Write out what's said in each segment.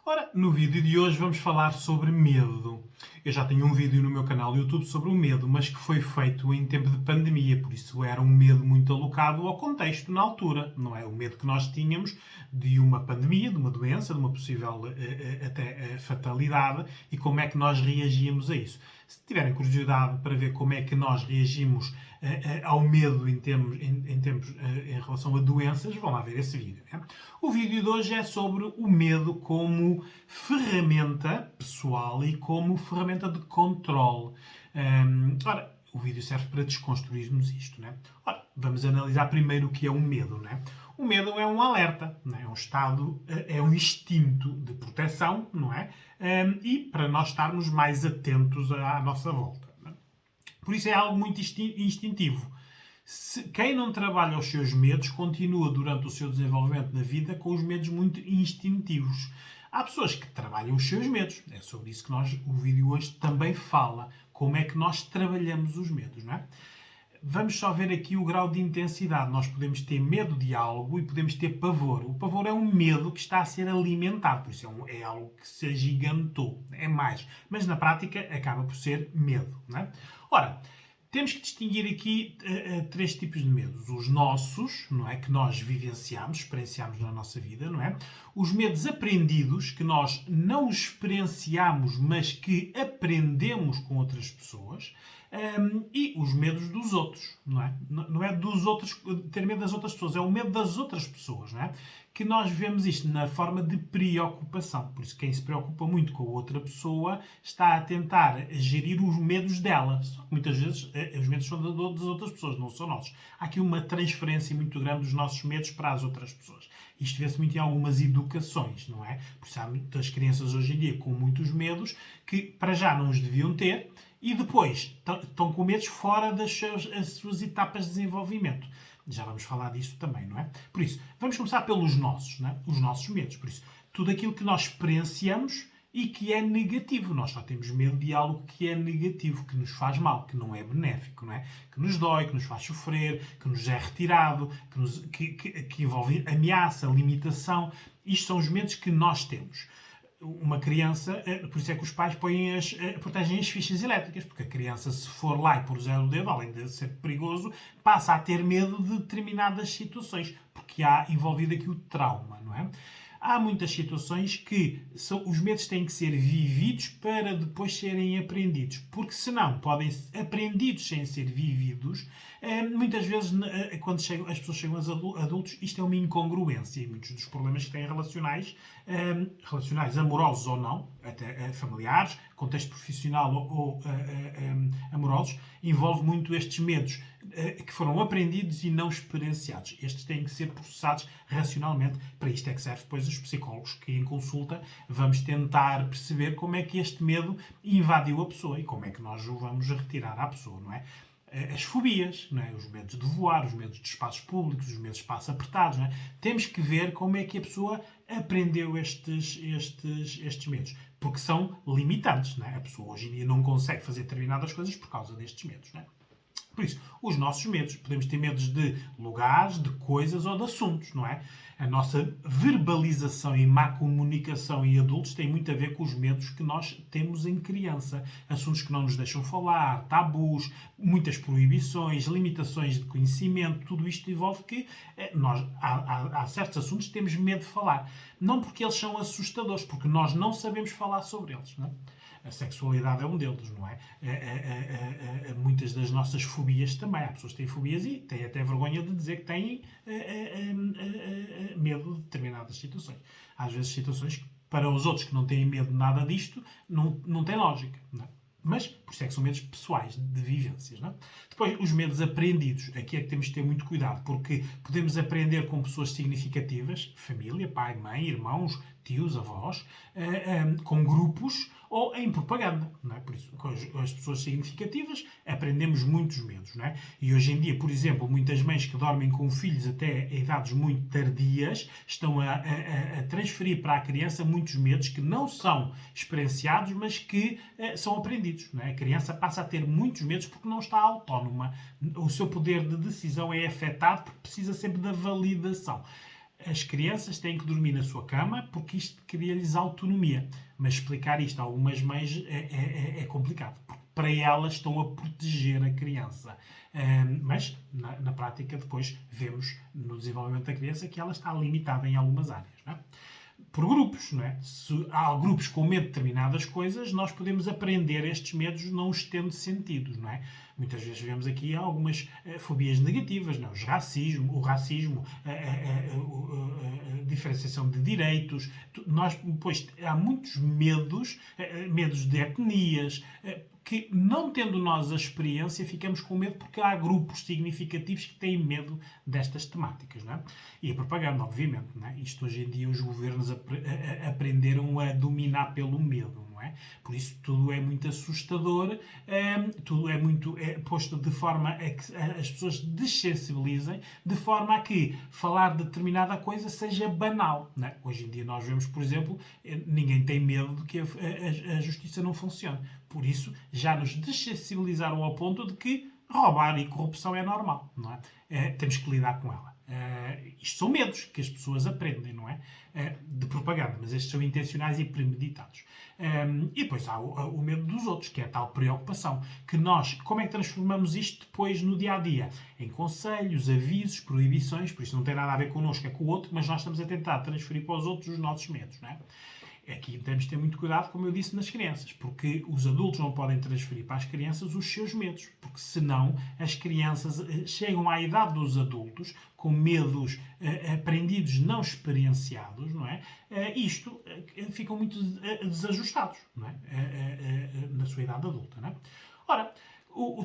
Ora, no vídeo de hoje vamos falar sobre medo. Eu já tenho um vídeo no meu canal YouTube sobre o medo, mas que foi feito em tempo de pandemia, por isso era um medo muito alocado ao contexto na altura, não é? O medo que nós tínhamos de uma pandemia, de uma doença, de uma possível até fatalidade e como é que nós reagíamos a isso. Se tiverem curiosidade para ver como é que nós reagimos ao medo em relação a doenças, vão lá ver esse vídeo. Né? O vídeo de hoje é sobre o medo como ferramenta pessoal e como ferramenta de controle. Ora, o vídeo serve para desconstruirmos isto. Né? Ora, vamos analisar primeiro o que é o medo. Né? O medo é um alerta, não é? É um estado, é um instinto de proteção, não é? E para nós estarmos mais atentos à nossa volta. Não é? Por isso é algo muito instintivo. Quem não trabalha os seus medos continua durante o seu desenvolvimento na vida com os medos muito instintivos. Há pessoas que trabalham os seus medos. É sobre isso que o vídeo hoje também fala. Como é que nós trabalhamos os medos, não é? Vamos só ver aqui o grau de intensidade. Nós podemos ter medo de algo e podemos ter pavor. O pavor é um medo que está a ser alimentado, por isso é algo que se agigantou, é mais. Mas na prática acaba por ser medo. Não é? Ora, temos que distinguir aqui três tipos de medos. Os nossos, não é? Que nós vivenciamos, experienciamos na nossa vida, não é? Os medos aprendidos, que nós não experienciamos, mas que aprendemos com outras pessoas. E os medos dos outros, não é? Não é dos outros, ter medo das outras pessoas, é o medo das outras pessoas, não é? Que nós vemos isto na forma de preocupação. Por isso, quem se preocupa muito com a outra pessoa está a tentar gerir os medos dela. Só que muitas vezes os medos são das outras pessoas, não são nossos. Há aqui uma transferência muito grande dos nossos medos para as outras pessoas. Isto vê-se muito em algumas educações, não é? Por isso há muitas crianças hoje em dia com muitos medos que para já não os deviam ter e depois estão com medos fora das suas etapas de desenvolvimento. Já vamos falar disso também, não é? Por isso, vamos começar pelos nossos, não é? Os nossos medos. Por isso, tudo aquilo que nós experienciamos e que é negativo. Nós só temos medo de algo que é negativo, que nos faz mal, que não é benéfico, não é? Que nos dói, que nos faz sofrer, que nos é retirado, que envolve ameaça, limitação. Isto são os medos que nós temos. Uma criança, por isso é que os pais protegem as fichas elétricas, porque a criança, se for lá e pôr o dedo, além de ser perigoso, passa a ter medo de determinadas situações, porque há envolvido aqui o trauma, não é? Há muitas situações que os medos têm que ser vividos para depois serem aprendidos, porque senão podem ser aprendidos sem ser vividos. Muitas vezes, quando as pessoas chegam aos adultos, isto é uma incongruência e muitos dos problemas que têm relacionais, amorosos ou não, até familiares, contexto profissional ou amorosos, envolve muito estes medos que foram aprendidos e não experienciados. Estes têm que ser processados racionalmente. Para isto é que serve depois os psicólogos que em consulta vamos tentar perceber como é que este medo invadiu a pessoa e como é que nós o vamos retirar à pessoa, não é? As fobias, não é? Os medos de voar, os medos de espaços públicos, os medos de espaços apertados. Não é? Temos que ver como é que a pessoa aprendeu estes medos, porque são limitantes. Não é? A pessoa hoje em dia não consegue fazer determinadas coisas por causa destes medos. Não é? Por isso, os nossos medos. Podemos ter medos de lugares, de coisas ou de assuntos, não é? A nossa verbalização e má comunicação em adultos tem muito a ver com os medos que nós temos em criança. Assuntos que não nos deixam falar, tabus, muitas proibições, limitações de conhecimento, tudo isto envolve que há certos assuntos que temos medo de falar. Não porque eles são assustadores, porque nós não sabemos falar sobre eles, não é? A sexualidade é um deles, não é? Muitas das nossas fobias também. Há pessoas que têm fobias e têm até vergonha de dizer que têm medo de determinadas situações. Às vezes situações que, para os outros que não têm medo de nada disto, não tem lógica, não é? Mas, por isso é que são medos pessoais, de vivências. Não é? Depois, os medos aprendidos. Aqui é que temos que ter muito cuidado, porque podemos aprender com pessoas significativas, família, pai, mãe, irmãos, tios, avós, com grupos ou em propaganda. Não é? Por isso, com as pessoas significativas, aprendemos muitos medos. Não é? E hoje em dia, por exemplo, muitas mães que dormem com filhos até a idades muito tardias estão a transferir para a criança muitos medos que não são experienciados, mas que são aprendidos. Não é? A criança passa a ter muitos medos porque não está autónoma. O seu poder de decisão é afetado porque precisa sempre da validação. as crianças têm que dormir na sua cama porque isto cria-lhes autonomia. Mas explicar isto a algumas mães é complicado, porque para elas estão a proteger a criança. Mas, na prática, depois vemos no desenvolvimento da criança que ela está limitada em algumas áreas. Não é? Por grupos, não é? Se há grupos com medo de determinadas coisas, nós podemos aprender estes medos não os tendo sentidos, não é? Muitas vezes vemos aqui algumas fobias negativas, não é? O racismo, a diferenciação de direitos. Nós, depois, há muitos medos, medos de etnias, que, não tendo nós a experiência, ficamos com medo porque há grupos significativos que têm medo destas temáticas. Não é? E a propaganda, obviamente. Não é? Isto hoje em dia os governos aprenderam a dominar pelo medo. Não é? Por isso tudo é muito assustador, tudo é muito posto de forma a que as pessoas dessensibilizem, de forma a que falar de determinada coisa seja banal. Não é? Hoje em dia nós vemos, por exemplo, ninguém tem medo de que a justiça não funcione. Por isso, já nos dessensibilizaram ao ponto de que roubar e corrupção é normal, não é? Temos que lidar com ela. Isto são medos que as pessoas aprendem, não é? De propaganda, mas estes são intencionais e premeditados. E depois há o medo dos outros, que é a tal preocupação. Que nós, como é que transformamos isto depois no dia-a-dia? Em conselhos, avisos, proibições, por isso não tem nada a ver connosco, é com o outro, mas nós estamos a tentar transferir para os outros os nossos medos, não é? Aqui temos de ter muito cuidado, como eu disse, nas crianças, porque os adultos não podem transferir para as crianças os seus medos, porque senão as crianças chegam à idade dos adultos com medos aprendidos, não experienciados, não é? Ficam muito desajustados, não é? Na sua idade adulta, não é? Ora,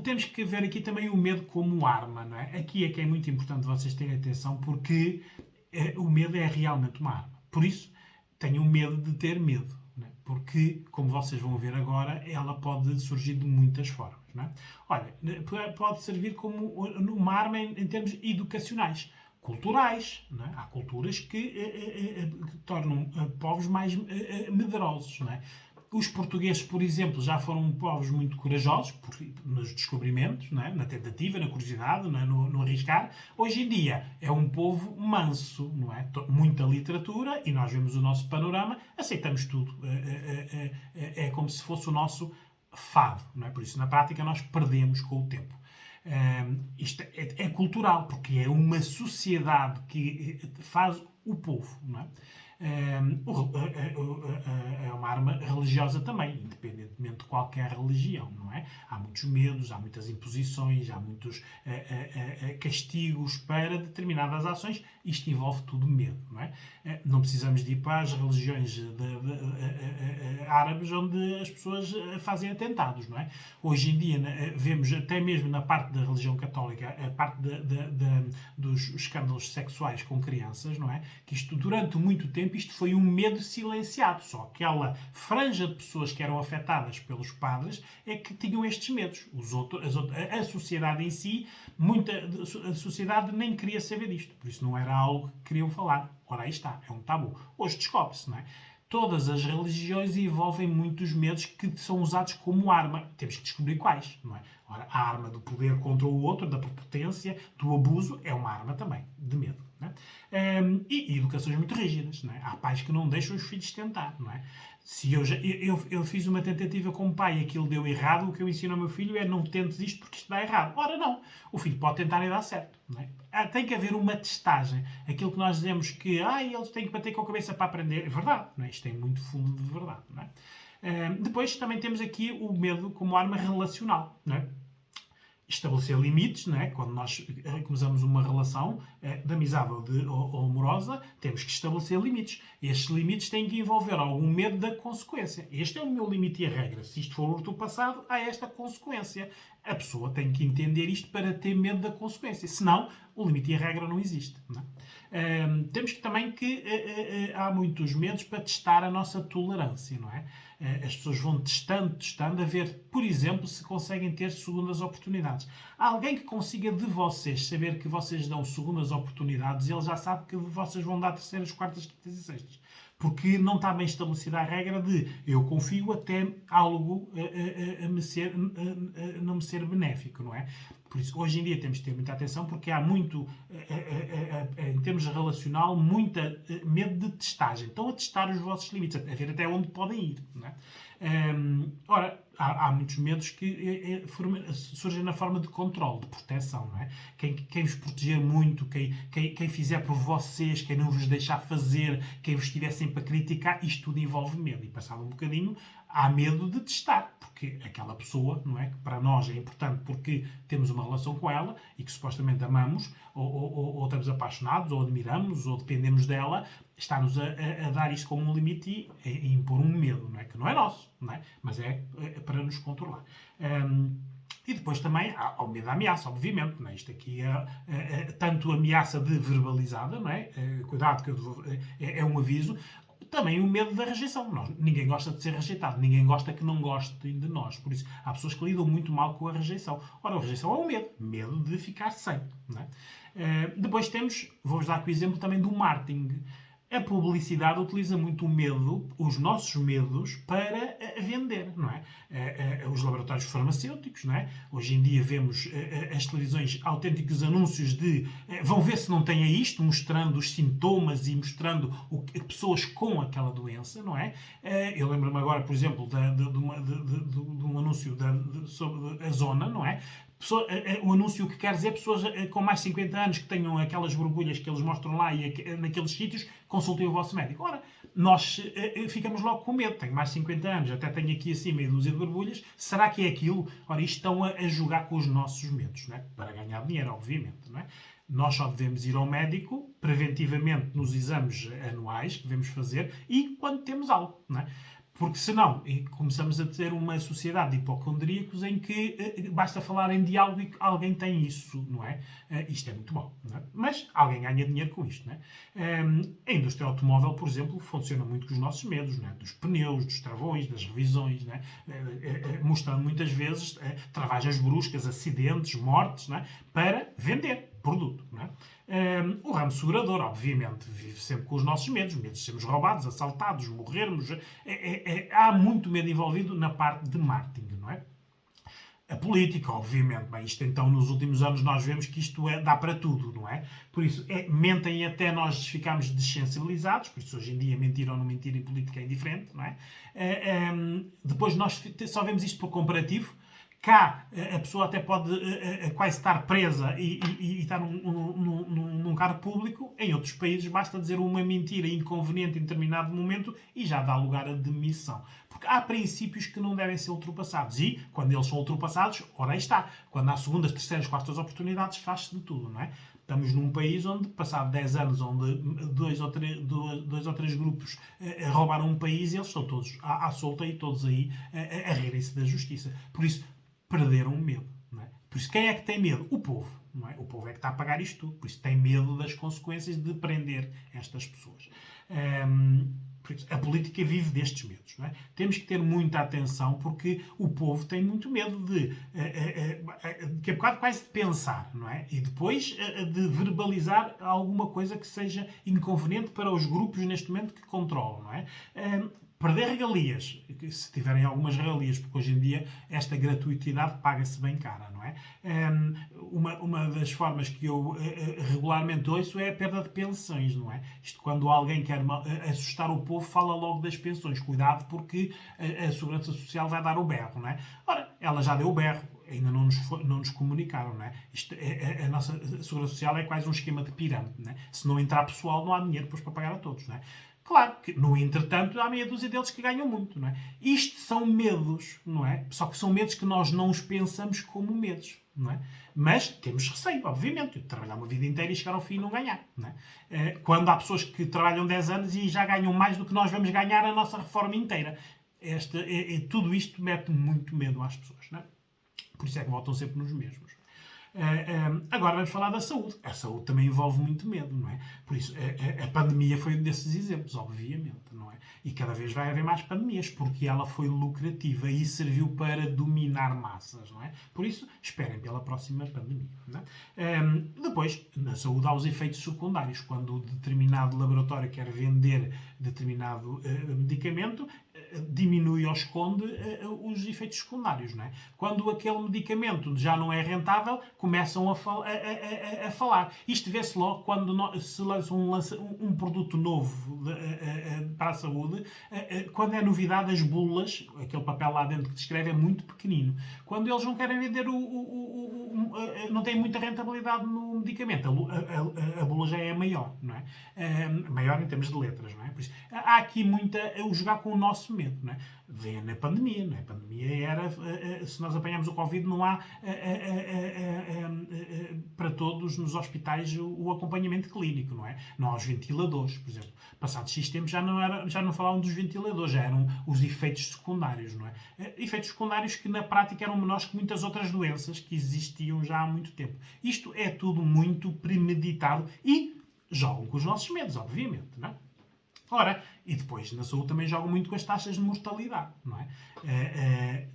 temos que ver aqui também o medo como arma, não é? Aqui é que é muito importante vocês terem atenção, porque o medo é realmente uma arma. Por isso, tenham medo de ter medo, né? Porque, como vocês vão ver agora, ela pode surgir de muitas formas. Né? Olha, pode servir como uma arma em termos educacionais, culturais. Né? Há culturas que tornam povos mais medrosos. Né? Os portugueses, por exemplo, já foram povos muito corajosos nos descobrimentos, não é? Na tentativa, na curiosidade, não é? no arriscar. Hoje em dia é um povo manso, não é? Muita literatura e nós vemos o nosso panorama, aceitamos tudo. É como se fosse o nosso fado. Não é? Por isso, na prática, nós perdemos com o tempo. Isto é cultural, porque é uma sociedade que faz o povo. Não é? É uma arma religiosa também, independentemente de qualquer religião, não é? Há muitos medos, há muitas imposições, há muitos castigos para determinadas ações. Isto envolve tudo medo, não é? Não precisamos de ir para as religiões árabes onde as pessoas fazem atentados, não é? Hoje em dia vemos até mesmo na parte da religião católica a parte dos escândalos sexuais com crianças, não é? Que isto durante muito tempo isto foi um medo silenciado. Só aquela franja de pessoas que eram afetadas pelos padres é que tinham estes medos. A sociedade em si, a sociedade nem queria saber disto. Por isso não era algo que queriam falar. Ora, aí está, é um tabu. Hoje descobre-se, não é? Todas as religiões envolvem muitos medos que são usados como arma. Temos que descobrir quais, não é? Ora, a arma do poder contra o outro, da prepotência, do abuso, é uma arma também de medo. Não é? E educações muito rígidas. Não é? Há pais que não deixam os filhos tentar. Não é? Se eu fiz uma tentativa como pai e aquilo deu errado, o que eu ensino ao meu filho é não tentes isto porque isto dá errado. Ora, não. O filho pode tentar e dar certo. Não é? Tem que haver uma testagem. Aquilo que nós dizemos que eles têm que bater com a cabeça para aprender, é verdade. Não é? Isto tem muito fundo de verdade. Não é? Depois também temos aqui o medo como arma relacional. Não é? Estabelecer limites, não é? Quando nós começamos uma relação de amizade ou amorosa, temos que estabelecer limites. Estes limites têm que envolver algum medo da consequência. Este é o meu limite e a regra. Se isto for ultrapassado, há esta consequência. A pessoa tem que entender isto para ter medo da consequência. Senão, o limite e a regra não existe. Não é? Temos que também que há muitos medos para testar a nossa tolerância, não é? As pessoas vão testando, a ver, por exemplo, se conseguem ter segundas oportunidades. Há alguém que consiga de vocês saber que vocês dão segundas oportunidades e ele já sabe que vocês vão dar terceiras, quartas, quintas e sextas. Porque não está bem estabelecida a regra de eu confio até algo não me ser benéfico, não é? Por isso, hoje em dia temos de ter muita atenção porque há muito, em termos relacional, muita medo de testagem. Estão a testar os vossos limites, a ver até onde podem ir. Não é? Ora, há muitos medos que surgem na forma de controle, de proteção. Não é? Quem vos proteger muito, quem fizer por vocês, quem não vos deixar fazer, quem vos estiver sempre a criticar, isto tudo envolve medo. E passado um bocadinho, há medo de testar, porque aquela pessoa, não é? Que para nós é importante porque temos uma relação com ela e que supostamente amamos, ou estamos apaixonados, ou admiramos, ou dependemos dela, está-nos a dar isso como um limite e impor um medo, não é? Que não é nosso, não é? Mas é para nos controlar. E depois também há o medo da ameaça, obviamente. Não é? Isto aqui é tanto ameaça de verbalizada, não é? Cuidado, que é um aviso. Também o medo da rejeição. Ninguém gosta de ser rejeitado. Ninguém gosta que não gostem de nós. Por isso, há pessoas que lidam muito mal com a rejeição. Ora, a rejeição é o medo. Medo de ficar sem. Não é? Depois temos, vou-vos dar aqui o exemplo também do marketing. A publicidade utiliza muito o medo, os nossos medos, para vender, não é? Os laboratórios farmacêuticos, não é? Hoje em dia vemos as televisões autênticos anúncios de vão ver se não têm isto, mostrando os sintomas e mostrando pessoas com aquela doença, não é? Eu lembro-me agora, por exemplo, de um anúncio sobre a zona, não é? O anúncio que quer dizer pessoas com mais de 50 anos que tenham aquelas borbulhas que eles mostram lá e naqueles sítios, consultem o vosso médico. Ora, nós ficamos logo com medo. Tenho mais de 50 anos, até tenho aqui assim meia dúzia de borbulhas. Será que é aquilo? Ora, isto estão a jogar com os nossos medos, não é? Para ganhar dinheiro, obviamente, não é? Nós só devemos ir ao médico preventivamente nos exames anuais que devemos fazer e quando temos algo, não é? Porque senão começamos a ter uma sociedade de hipocondríacos em que basta falar em diálogo e que alguém tem isso, não é? Isto é muito bom, não é? Mas alguém ganha dinheiro com isto, não é? A indústria automóvel, por exemplo, funciona muito com os nossos medos, não é? Dos pneus, dos travões, das revisões, não é? Mostrando muitas vezes travagens bruscas, acidentes, mortes, não é? Para vender produto, não é? O ramo segurador, obviamente, vive sempre com os nossos medos de sermos roubados, assaltados, morrermos. Há muito medo envolvido na parte de marketing, não é? A política, obviamente. Bem, isto então, nos últimos anos, nós vemos que isto dá para tudo, não é? Por isso, mentem até nós ficarmos dessensibilizados, por isso hoje em dia mentir ou não mentir em política é indiferente, não é? Depois nós só vemos isto por comparativo. Cá, a pessoa até pode quase estar presa e estar num cargo público. Em outros países, basta dizer uma mentira inconveniente em determinado momento e já dá lugar à demissão. Porque há princípios que não devem ser ultrapassados. E, quando eles são ultrapassados, ora aí está. Quando há segundas, terceiras, quartas oportunidades, faz-se de tudo, não é? Estamos num país onde, passado 10 anos, onde dois ou três grupos roubaram um país e eles estão todos à solta e todos aí a rirem-se da justiça. Por isso, perderam o medo. Não é? Por isso, quem é que tem medo? O povo. Não é? O povo é que está a pagar isto tudo. Por isso, tem medo das consequências de prender estas pessoas. Por isso, a política vive destes medos. Não é? Temos que ter muita atenção porque o povo tem muito medo que é um bocado quase de pensar, não é? E depois de verbalizar alguma coisa que seja inconveniente para os grupos neste momento que controlam, não é? Perder regalias, se tiverem algumas regalias, porque hoje em dia esta gratuitidade paga-se bem cara, não é? Uma das formas que eu regularmente ouço é a perda de pensões, não é? Isto quando alguém quer assustar o povo, fala logo das pensões. Cuidado porque a Segurança Social vai dar o berro, não é? Ora, ela já deu o berro, ainda não nos comunicaram, não é? A nossa Segurança Social é quase um esquema de pirâmide, não é? Se não entrar pessoal, não há dinheiro depois para pagar a todos, não é? Claro que, no entretanto, há meia dúzia deles que ganham muito, não é? Isto são medos, não é? Só que são medos que nós não os pensamos como medos, não é? Mas temos receio, obviamente, de trabalhar uma vida inteira e chegar ao fim e não ganhar, não é? Quando há pessoas que trabalham 10 anos e já ganham mais do que nós vamos ganhar a nossa reforma inteira. Tudo isto mete muito medo às pessoas, não é? Por isso é que votam sempre nos mesmos. Agora vamos falar da saúde. A saúde também envolve muito medo, não é? Por isso, a pandemia foi um desses exemplos, obviamente, não é? E cada vez vai haver mais pandemias, porque ela foi lucrativa e serviu para dominar massas, não é? Por isso, esperem pela próxima pandemia, não é? Depois, na saúde há os efeitos secundários. Quando determinado laboratório quer vender determinado medicamento, diminui ou esconde os efeitos secundários. Não é? Quando aquele medicamento já não é rentável, começam a falar. Isto vê-se logo quando se lança um produto novo para a saúde, quando é novidade, as bulas, aquele papel lá dentro que descreve, é muito pequenino. Quando eles não querem vender não têm muita rentabilidade no medicamento, a bula já é maior, não é? Maior em termos de letras, não é? Por isso, há aqui o jogar com o nosso medo, não é? Vê na pandemia, não é? A pandemia era, se nós apanhamos o Covid, não há para todos nos hospitais o acompanhamento clínico, não é? Não há os ventiladores, por exemplo. Passados X tempos já não falavam dos ventiladores, já eram os efeitos secundários, não é? Efeitos secundários que na prática eram menores que muitas outras doenças que existiam já há muito tempo. Isto é tudo muito premeditado e jogam com os nossos medos, obviamente, não é? Ora, e depois na saúde também jogam muito com as taxas de mortalidade, não é?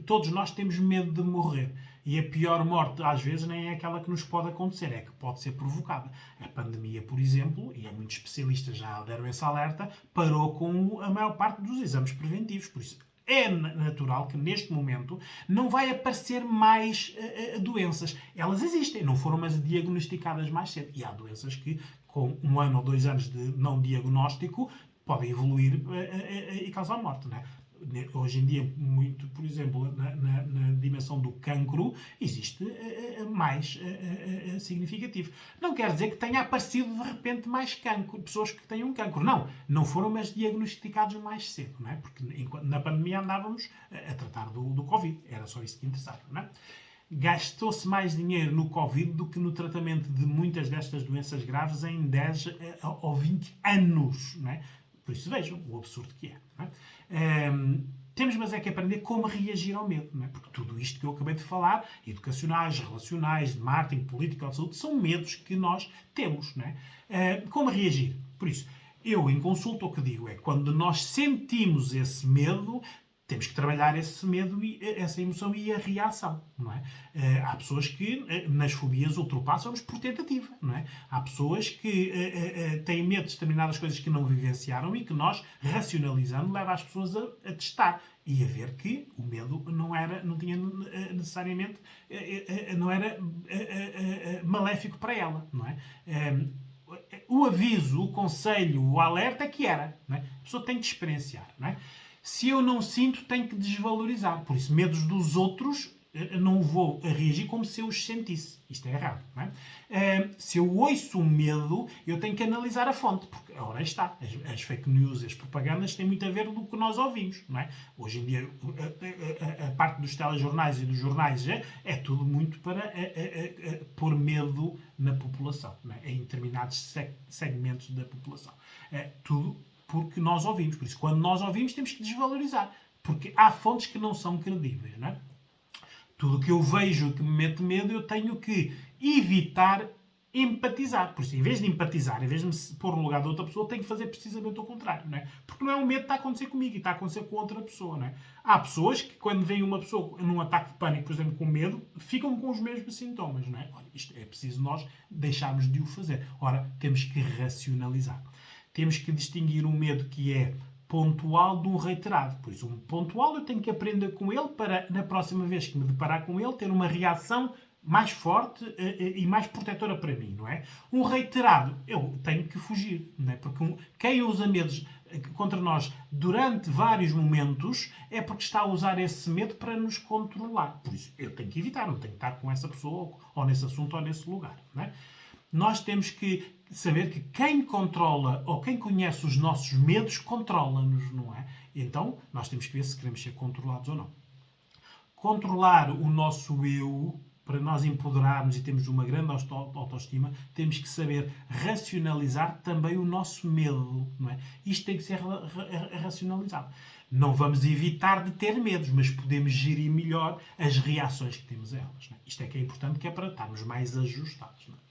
Todos nós temos medo de morrer. E a pior morte, às vezes, nem é aquela que nos pode acontecer, é que pode ser provocada. A pandemia, por exemplo, e muitos especialistas já deram esse alerta, parou com a maior parte dos exames preventivos. Por isso, é natural que neste momento não vai aparecer mais doenças. Elas existem, não foram mas diagnosticadas mais cedo. E há doenças que, com 1 ano ou 2 anos de não diagnóstico, podem evoluir e causar morte, não é? Hoje em dia, muito, por exemplo, na dimensão do cancro, existe mais significativo. Não quer dizer que tenha aparecido de repente mais cancro, pessoas que tenham cancro. Não foram mas diagnosticados mais cedo, não é? Porque na pandemia andávamos a tratar do Covid. Era só isso que interessava, não é? Gastou-se mais dinheiro no Covid do que no tratamento de muitas destas doenças graves em 10 ou 20 anos, não é? Por isso vejam o absurdo que é. Não é? Temos mas é que aprender como reagir ao medo, não é? Porque tudo isto que eu acabei de falar, educacionais, relacionais, de marketing, político, de saúde, são medos que nós temos, não é? Como reagir? Por isso, eu em consulta o que digo é, quando nós sentimos esse medo, temos que trabalhar esse medo, essa emoção e a reação, não é? Há pessoas que nas fobias ultrapassam-nos por tentativa, não é? Há pessoas que têm medo de determinadas coisas que não vivenciaram e que nós, racionalizando, leva as pessoas a testar e a ver que o medo não tinha necessariamente, não era maléfico para ela, não é? O aviso, o conselho, o alerta é que era, não é? A pessoa tem que experienciar, não é? Se eu não sinto, tenho que desvalorizar. Por isso, medos dos outros, não vou reagir como se eu os sentisse. Isto é errado, não é? Se eu ouço um medo, eu tenho que analisar a fonte, porque ora está. As fake news, as propagandas têm muito a ver com o que nós ouvimos, não é? Hoje em dia, a parte dos telejornais e dos jornais é tudo muito para pôr medo na população, não é? Em determinados segmentos da população. Tudo porque nós ouvimos. Por isso, quando nós ouvimos, temos que desvalorizar. Porque há fontes que não são credíveis, não é? Tudo o que eu vejo que me mete medo, eu tenho que evitar empatizar. Por isso, em vez de empatizar, em vez de me pôr no lugar de outra pessoa, tenho que fazer precisamente o contrário, não é? Porque não é um medo que está a acontecer comigo e está a acontecer com outra pessoa, não é? Há pessoas que, quando vem uma pessoa num ataque de pânico, por exemplo, com medo, ficam com os mesmos sintomas, não é? Olha, isto é preciso nós deixarmos de o fazer. Ora, temos que racionalizar. Temos que distinguir um medo que é pontual de um reiterado. Por isso, um pontual eu tenho que aprender com ele para, na próxima vez que me deparar com ele, ter uma reação mais forte e mais protetora para mim, não é? Um reiterado, eu tenho que fugir, não é? Porque quem usa medos contra nós durante vários momentos é porque está a usar esse medo para nos controlar. Por isso, eu tenho que evitar, não tenho que estar com essa pessoa ou nesse assunto ou nesse lugar, não é? Nós temos que saber que quem controla ou quem conhece os nossos medos controla-nos, não é? Então, nós temos que ver se queremos ser controlados ou não. Controlar o nosso eu, para nós empoderarmos e termos uma grande autoestima, temos que saber racionalizar também o nosso medo, não é? Isto tem que ser racionalizado. Não vamos evitar de ter medos, mas podemos gerir melhor as reações que temos a elas, não é? Isto é que é importante, que é para estarmos mais ajustados, não é?